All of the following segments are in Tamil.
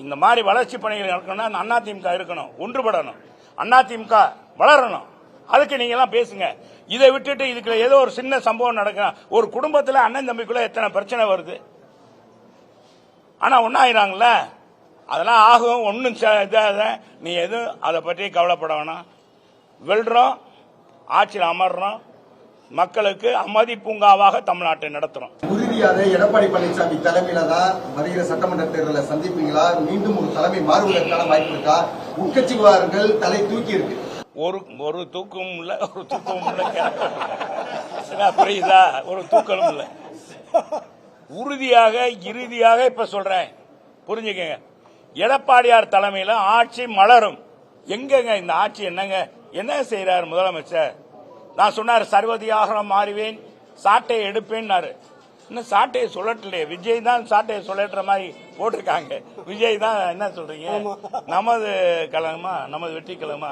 இந்த மாதிரி வளர்ச்சி பணிகள் நடக்கணும்னா அதிமுக இருக்கணும், ஒன்றுபடணும், அதிமுக வளரணும். அதுக்கு நீங்க எல்லாம் பேசுங்க. இதை விட்டுட்டு இதுக்கு ஏதோ ஒரு சின்ன சம்பவம் நடக்கும். ஒரு குடும்பத்தில் அண்ணன் தம்பிக்குள்ள எத்தனை பிரச்சனை வருது, ஆனா ஒன்னாயிராங்கல்ல. அதெல்லாம் ஆகும், ஒன்னும் நீ எதுவும் அதை பற்றி கவலைப்பட வேணாம். வெல்றோம், ஆட்சியில் அமர்றோம், மக்களுக்கு அமைதி பூங்காவாக தமிழ்நாட்டை நடத்துறோம். உறுதியாக எடப்பாடி பழனிசாமி தலைமையில தான் வருகிற சட்டமன்ற தேர்தலை சந்திப்பீங்களா? மீண்டும் ஒரு தலைமை மாறுவதற்கான வாய்ப்பு இருக்கா? உட்கட்சி விவகாரங்கள் தலை தூக்கி இருக்கு. ஒரு தூக்கமும் இல்ல, ஒரு தூக்கமும் இல்ல, புரியுதா? ஒரு தூக்கமும் இல்ல. உறுதியாக இறுதியாக இப்ப சொல்றேன், புரிஞ்சுக்கங்க. எடப்பாடியார் தலைமையில ஆட்சி மலரும். எங்கங்க இந்த ஆட்சி என்னங்க என்ன செய்யறாரு முதலமைச்சர்? நான் சொன்னார் சர்வதியாக மாறுவேன், சாட்டையை எடுப்பேன்னாரு. இன்னும் சாட்டையை சொல்லட்டலையே. விஜய் தான் சாட்டையை சொல்லட்டுற மாதிரி போட்டிருக்காங்க. விஜய் தான் என்ன சொல்றீங்க? நமது கழகமா, நமது வெற்றி கழகமா?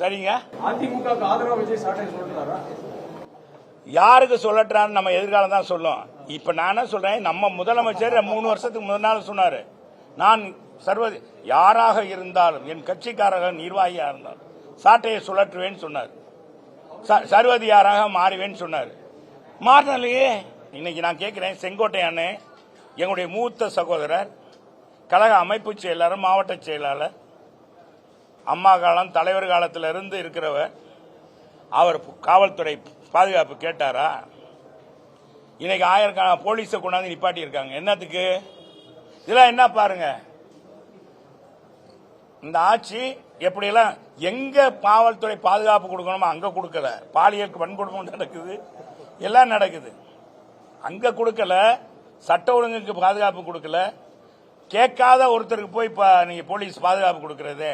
சரிங்க. அதிமுக ஆதரவா விஜய் சாட்டை சொல்றாரா? யாருக்கு சொல்லட்டுறான்னு நம்ம எதிர்காலம் தான் சொல்லும். இப்ப நான் என்ன சொல்றேன், நம்ம முதலமைச்சர் 3 வருஷத்துக்கு முதல் நாள் சொன்னாரு, நான் யாராக இருந்தாலும் என் கட்சிக்காரர்கள் நிர்வாகியா இருந்தாலும் சாட்டையை சுழற்றுவேன்னு சொன்னார். சர்வதியாராக மாறுவேன்னு சொன்னார். மாறினாலேயே இன்னைக்கு நான் கேட்கிறேன், செங்கோட்டை அண்ணே எங்களுடைய மூத்த சகோதரர், கழக அமைப்பு செயலாளர், மாவட்ட செயலாளர், அம்மா காலம் தலைவர் காலத்திலிருந்து இருக்கிறவர், அவர் காவல்துறை பாதுகாப்பு கேட்டாரா? இன்னைக்கு ஆயிரக்கணக்கான போலீஸை கொண்டாந்து நிப்பாட்டி இருக்காங்க. என்னத்துக்கு? இதெல்லாம் என்ன பாருங்க. இந்த ஆட்சி எப்படியெல்லாம் எங்க காவல்துறை பாதுகாப்பு கொடுக்கணுமோ அங்க கொடுக்கல. பாலியல் வன்கொடுமை நடக்குது, எல்லாம் நடக்குது. அங்க கொடுக்கல. சட்ட ஒழுங்குக்கு பாதுகாப்பு கொடுக்கல. கேட்காத ஒருத்தருக்கு போய் நீங்க போலீஸ் பாதுகாப்பு கொடுக்கறது